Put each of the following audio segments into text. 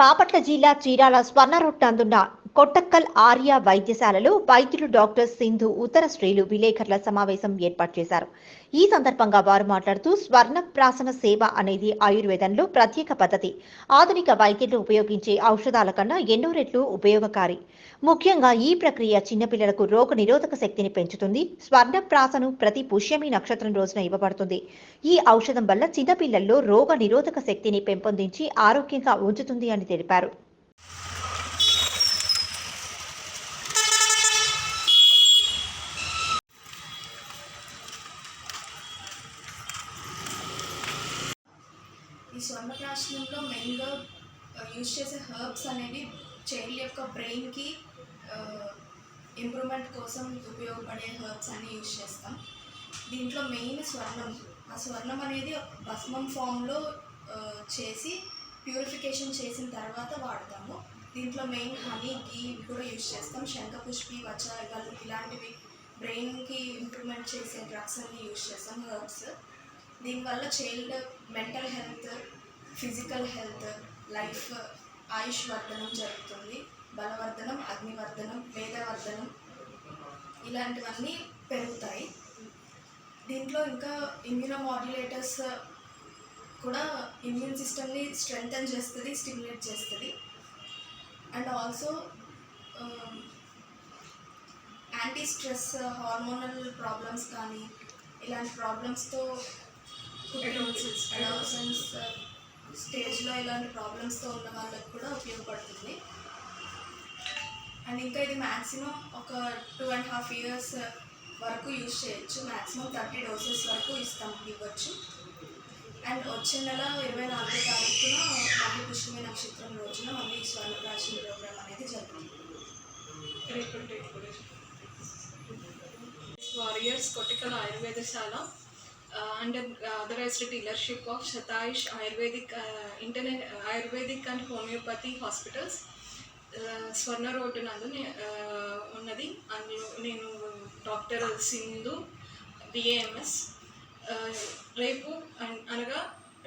బాపట్ల జిల్లా చీరాల స్వర్ణ రోడ్ నందున్న కొట్టక్కల్ ఆర్య వైద్యశాలలో వైద్యులు డాక్టర్ సింధు ఉత్తర శ్రేలు విలేకరుల సమావేశం ఏర్పాటు చేశారు. ఈ సందర్భంగా వారు మాట్లాడుతూ స్వర్ణప్రాసన సేవ అనేది ఆయుర్వేదంలో ప్రత్యేక పద్ధతి. ఆధునిక వైద్యులు ఉపయోగించే ఔషధాల కన్నా ఎన్నో రెట్లు ఉపయోగకారి. ముఖ్యంగా ఈ ప్రక్రియ చిన్నపిల్లలకు రోగ నిరోధక శక్తిని పెంచుతుంది. స్వర్ణప్రాసను ప్రతి పుష్యమి నక్షత్రం రోజున ఇవ్వబడుతుంది. ఈ ఔషధం వల్ల చిన్నపిల్లల్లో రోగ నిరోధక శక్తిని పెంపొందించి ఆరోగ్యంగా ఉంచుతుంది అని తెలిపారు. ఈ స్వర్ణప్రాశనంలో మెయిన్గా యూజ్ చేసే హర్బ్స్ అనేవి చైల్డ్ యొక్క బ్రెయిన్కి ఇంప్రూవ్మెంట్ కోసం ఉపయోగపడే హర్బ్స్ అన్ని యూజ్ చేస్తాం. దీంట్లో మెయిన్ స్వర్ణం. ఆ స్వర్ణం అనేది భస్మం ఫామ్లో చేసి ప్యూరిఫికేషన్ చేసిన తర్వాత వాడతాము. దీంట్లో మెయిన్ హనీ, గీ కూడా యూజ్ చేస్తాం. శంఖపుష్పి, వజ్రాలు ఇలాంటివి బ్రెయిన్కి ఇంప్రూవ్మెంట్ చేసే డ్రగ్స్ అన్ని యూజ్ చేస్తాం, హర్బ్స్. దీనివల్ల child mental health, physical health, life, ఆయుష్ వర్ధనం జరుగుతుంది. బలవర్ధనం, అగ్నివర్ధనం, మేధవర్ధనం ఇలాంటివన్నీ పెరుగుతాయి. దీంట్లో ఇంకా ఇమ్యూనోమాడ్యులేటర్స్ కూడా ఇమ్యూన్ సిస్టమ్ని స్ట్రెంగ్తన్ చేస్తుంది, స్టిమ్యులేట్ చేస్తుంది. And also anti stress, hormonal problems కానీ ఇలాంటి ప్రాబ్లమ్స్తో అడాలసెన్స్ స్టేజ్లో ఇలాంటి ప్రాబ్లమ్స్తో ఉన్న వాళ్ళకి కూడా ఉపయోగపడుతుంది. అండ్ ఇంకా ఇది మ్యాక్సిమం ఒక 2.5 years వరకు యూజ్ చేయొచ్చు. మ్యాక్సిమం 30 doses వరకు ఇవ్వచ్చు. అండ్ వచ్చే నెల 24వ తారీఖున మళ్ళీ పుష్యమి నక్షత్రం రోజున మళ్ళీ స్వర్ణప్రాశన ప్రోగ్రామ్ అనేది జరుగుతుంది. వారియర్స్ కొట్టకల్ ఆయుర్వేదశాల under authorized dealership of Shatayush Ayurvedic and Homeopathy Hospitals, Swarna road నందు ఉన్నది. అందులో నేను డాక్టర్ సింధు BAMS. రేపు అనగా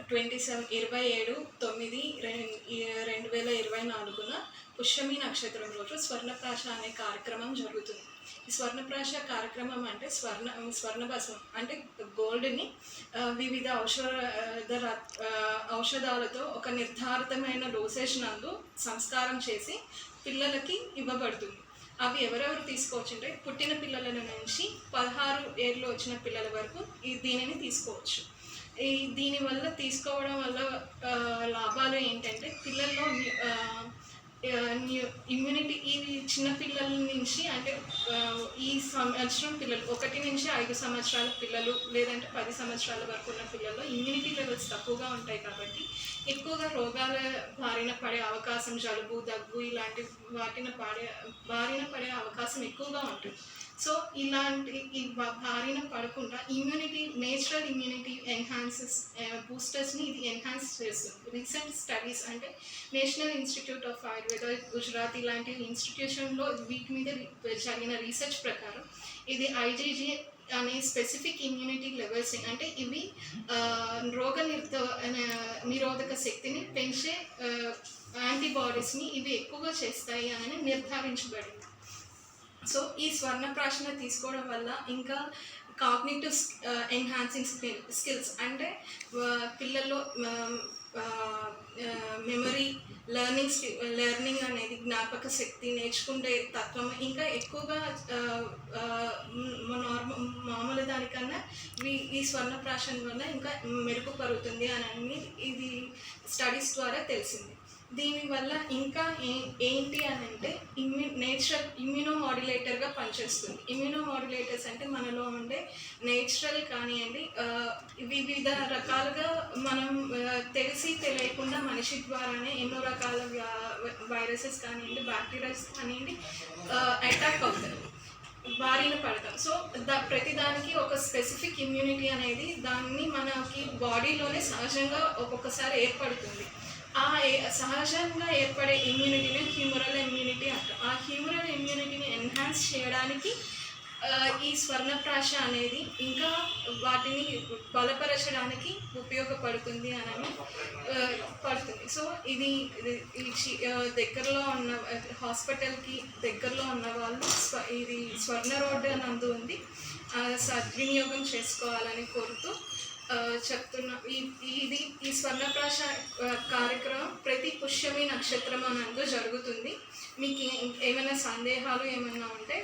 27/9/2024 పుష్యమి నక్షత్రం రోజు స్వర్ణప్రాశ అనే కార్యక్రమం జరుగుతుంది. ఈ స్వర్ణప్రాశ కార్యక్రమం అంటే స్వర్ణభస్మం అంటే గోల్డ్ని వివిధ ఔషధాలతో ఒక నిర్ధారితమైన డోసేజ్ నందు సంస్కారం చేసి పిల్లలకి ఇవ్వబడుతుంది. అవి ఎవరెవరు తీసుకోవచ్చు అంటే పుట్టిన పిల్లల నుంచి 16 ఏళ్ళు వచ్చిన పిల్లల వరకు దీనిని తీసుకోవచ్చు. దీనివల్ల తీసుకోవడం వల్ల లాభాలు ఏంటంటే పిల్లల్లో ఇమ్యూనిటీ, ఈ చిన్నపిల్లల నుంచి అంటే ఈ సంవత్సరం పిల్లలు 1 నుంచి 5 సంవత్సరాల పిల్లలు లేదంటే 10 సంవత్సరాల వరకు ఉన్న పిల్లల్లో ఇమ్యూనిటీ లెవెల్స్ తక్కువగా ఉంటాయి కాబట్టి ఎక్కువగా రోగాల బారిన పడే అవకాశం, జలుబు, దగ్గు ఇలాంటి బారిన పడే అవకాశం ఎక్కువగా ఉంటుంది. సో ఇలాంటి ఈ బారిన పడకుండా ఇమ్యూనిటీ, నేచురల్ ఇమ్యూనిటీ బూస్టర్స్ని ఇది ఎన్హాన్స్ చేస్తుంది. రీసెంట్ స్టడీస్ అంటే national institute of Ayurveda, Gujarat ఇలాంటి ఇన్స్టిట్యూషన్లో వీటి మీద జరిగిన రీసెర్చ్ ప్రకారం ఇది IgG అనే స్పెసిఫిక్ ఇమ్యూనిటీ లెవెల్స్ అంటే ఇవి రోగ నిరోధక శక్తిని పెంచే యాంటీబాడీస్ని ఇవి ఎక్కువగా చేస్తాయి అని నిర్ధారించబడింది. సో ఈ స్వర్ణప్రాశన తీసుకోవడం వల్ల ఇంకా కాగ్నిటివ్ ఎన్హాన్సింగ్ స్కిల్స్ అంటే పిల్లల్లో మెమరీ, లెర్నింగ్ అనేది, జ్ఞాపక శక్తి, నేర్చుకునే తత్వం ఇంకా ఎక్కువగా మామూలు దానికన్నా ఈ స్వర్ణప్రాశన వల్ల ఇంకా మెరుగుపడుతుంది అని ఇది స్టడీస్ ద్వారా తెలిసింది. దీనివల్ల ఇంకా ఏంటి అని అంటే నేచురల్ ఇమ్యూనోమాడ్యులేటర్గా పనిచేస్తుంది. ఇమ్యూనోమాడ్యులేటర్స్ అంటే మనలో ఉండే నేచురల్ కానివ్వండి వివిధ రకాలుగా మనం తెలియకుండా మనిషి ద్వారానే ఎన్నో రకాల వైరసెస్ కానివ్వండి, బ్యాక్టీరియాస్ కానివ్వండి అటాక్ అవుతాయి, బారిన పడతాం. సో ప్రతిదానికి ఒక స్పెసిఫిక్ ఇమ్యూనిటీ అనేది దాన్ని మనకి బాడీలోనే సహజంగా ఒక్కొక్కసారి ఏర్పడుతుంది. ఆ సహజంగా ఏర్పడే ఇమ్యూనిటీని హ్యూమరల్ ఇమ్యూనిటీ అంటాం. ఆ హ్యూమరల్ ఇమ్యూనిటీని ఎన్హాన్స్ చేయడానికి ఈ స్వర్ణప్రాశ అనేది ఇంకా వాటిని బలపరచడానికి ఉపయోగపడుతుంది అని పడుతుంది. సో ఇది దగ్గరలో ఉన్న హాస్పిటల్కి దగ్గరలో ఉన్న వాళ్ళు ఇది స్వర్ణ రోడ్డు నందు ఉంది, సద్వినియోగం చేసుకోవాలని కోరుతూ చెప్తున్నా. ఈ స్వర్ణప్రాశ కార్యక్రమం ప్రతి పుష్యమి నక్షత్రం నందు జరుగుతుంది. మీకు ఏమైనా సందేహాలు ఏమైనా ఉంటే